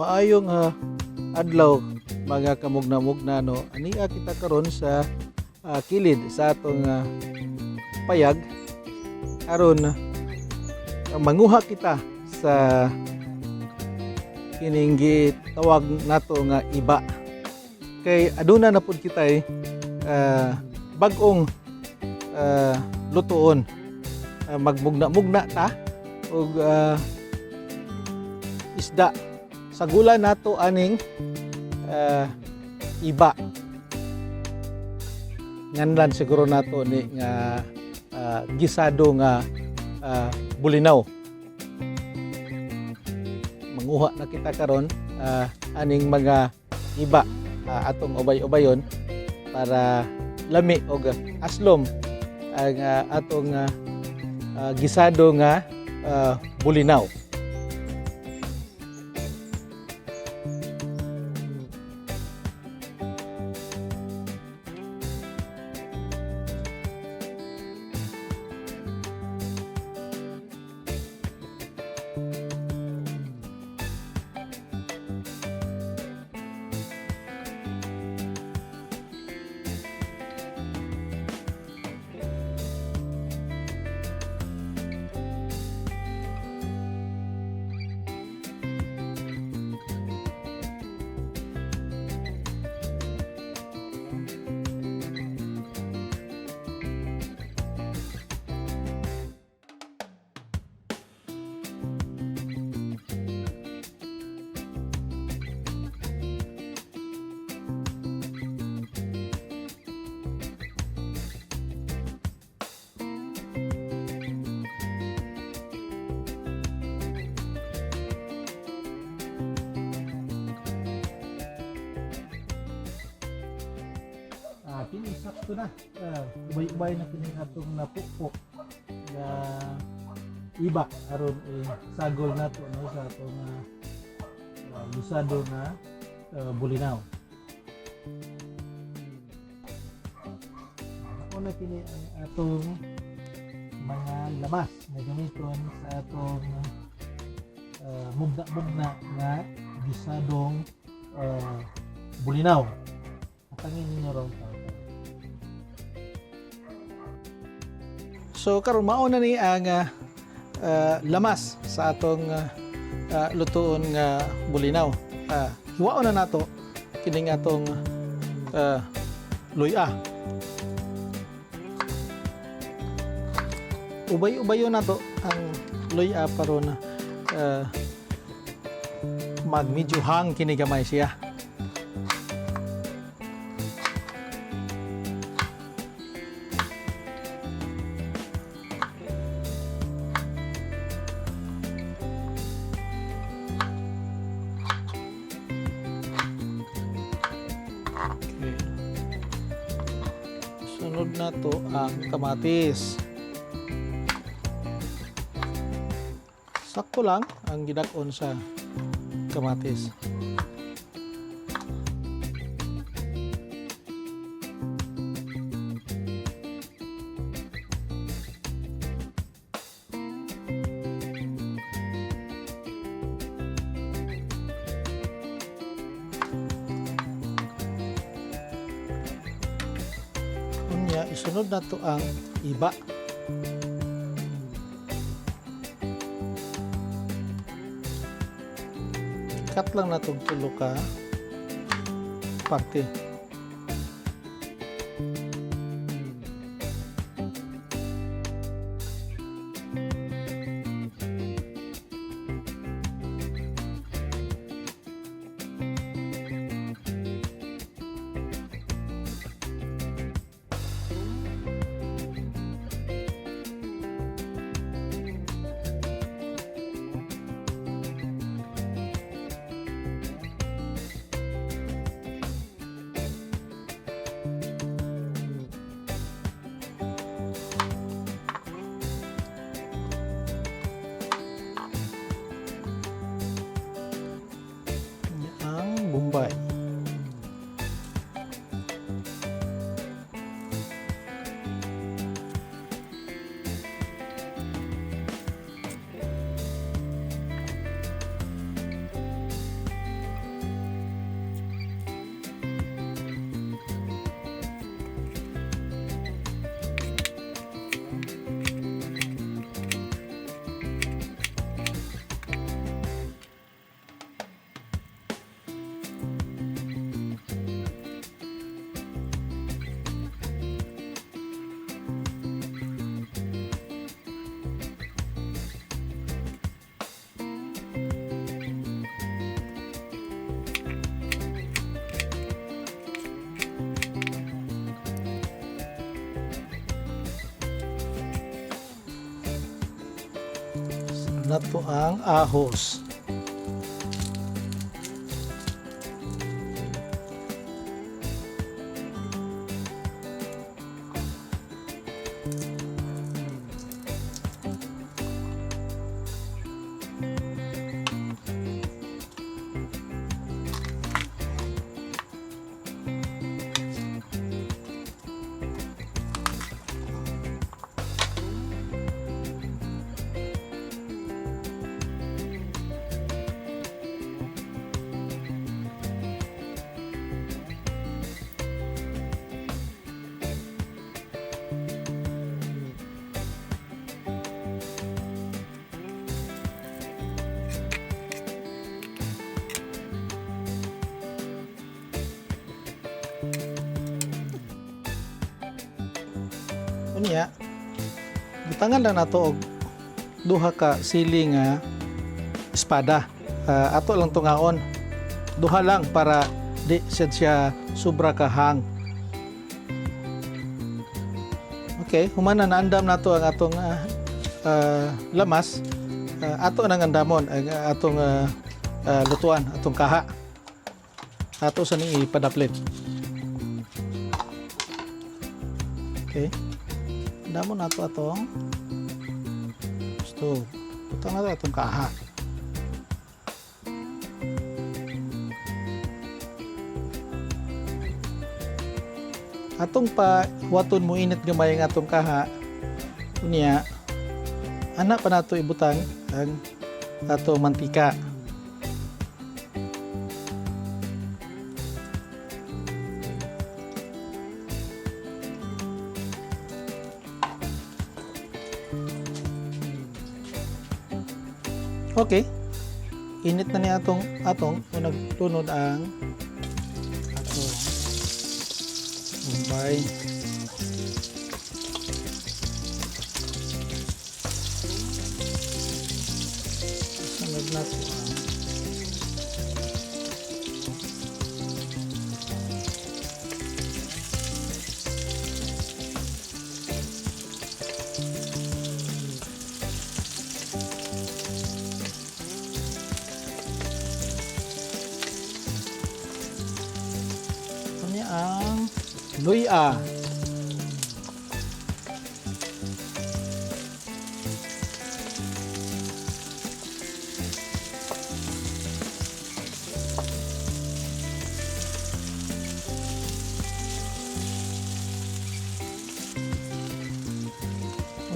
Maayong adlaw mga kamugna-mugna no. Ania kita karon sa kilid sa atong payag aron manguha kita sa kining gitawag nato nga iba. Kay aduna na pud kita bag-ong lutuon. Magmugna-mugna ta og isda sa gula nato aning iba. Nganlan siguro nato ni nga gisado nga bulinaw. Manguha na kita karon aning mga iba atong ubay-ubayon para lami og aslom ang atong gisado nga bulinaw. Kini sakto na. Ubay-ubay na kini atong napukpok na iba aron sagol nato no sa atong lusado na bulinaw. Ako na kini ang atong mga lamas na gamiton sa atong mugna-mugna nga gisadong bulinaw. Atangin ninyo ron. So karon mao na ni ang lamas sa atong lutoon nga bulinaw. Hiwaon na nato kining atong luya. Ubay-ubayon nato ang luya paron mag medyo hang kini gamay siya. Sunod na to ang kamatis. Sakto lang ang gidak-on sa kamatis. Isunod na to ang iba. Cut lang na itong tulo ka parte. nato ang ahos. Unya, butangan lang nato og duha ka sili nga espada. Ato lang tungaon. Duha lang para di siya sobra ka hang. Okay, humana naandam nato ang atong lamas. Ato nang andamon ang atong lutuan, atong kaha. Ato sa ning ipadaplit. Okay. Damo na ito atong stove. Ito na ito atong kaha. Atong pa waton mo init gamay ang atong kaha. Unya, ana pa nato ibutan ang atong mantika. Okay. Init na niya atong nagtunod ang atong Bombay. Sunod na ito ang luya.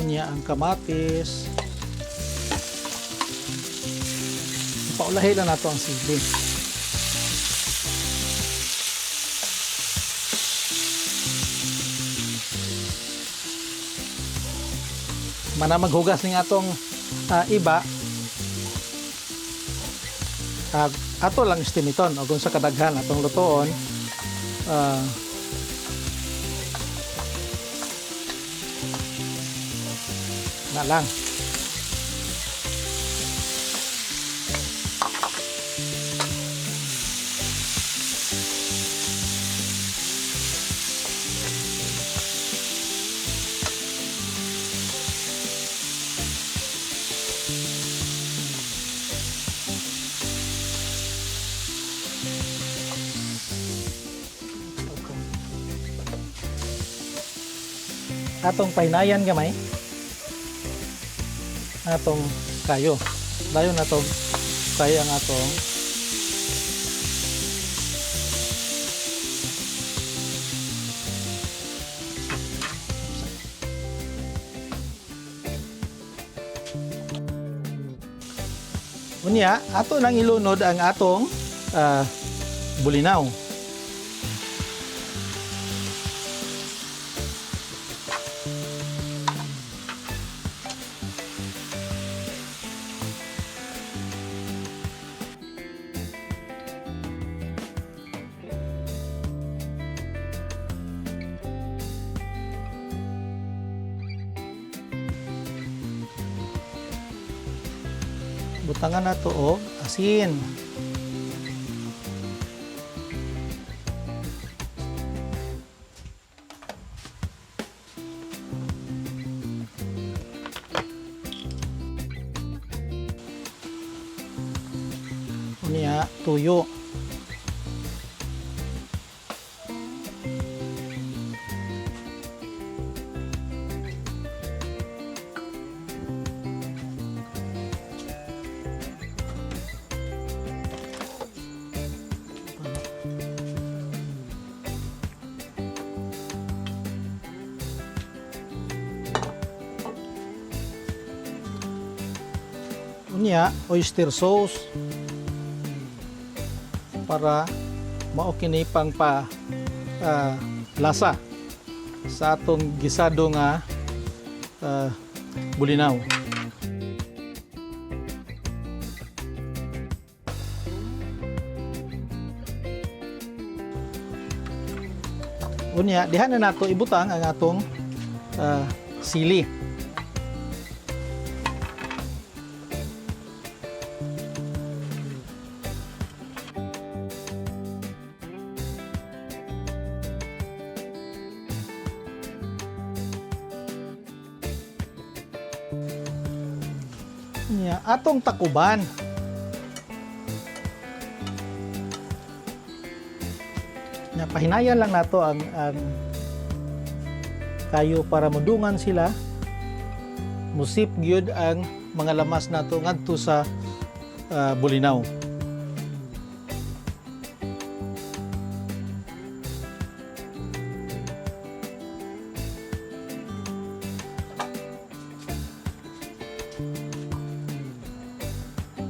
Unya ang kamatis. Paulahin lang nato ang sili. Mana maghugas ning atong iba, ato lang istimiton o kung sa kadaghan atong lutoon, na lang. Atong painayan gamay. Atong kayo. Dayon atong kayo ang atong unya, ato nang ilunod ang atong bulinaw. Butangan na to og asin. nga tuyo. Unya, oyster sauce para mao kini pang lasa sa atong gisado nga bulinaw. Unya, diha na nato ibutang ang atong sili. Atong takuban. Pahinayan lang nato ang kayo para mudungan sila. Musip gyud ang mga lamas nato ngadto sa bulinaw.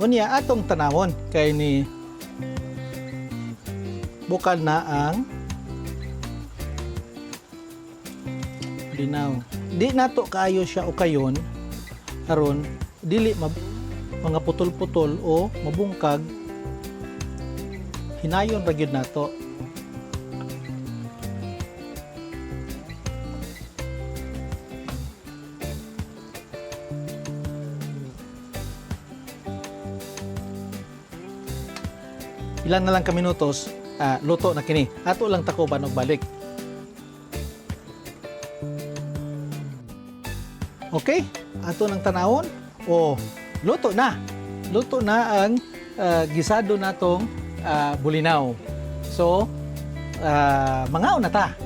Unya atong tanawon kay ni bukal na ang bulinaw. Di nato kaayo siya ukayon aron dili mga putol-putol o mabungkag. Hinayon ra gyud nato. Ilan na lang ka minutos, luto na kini. Ato lang takuban og balik. Okay? Ato nang tanawon. O, luto na. Luto na ang gisado natong bulinaw. So, mangaon na ta.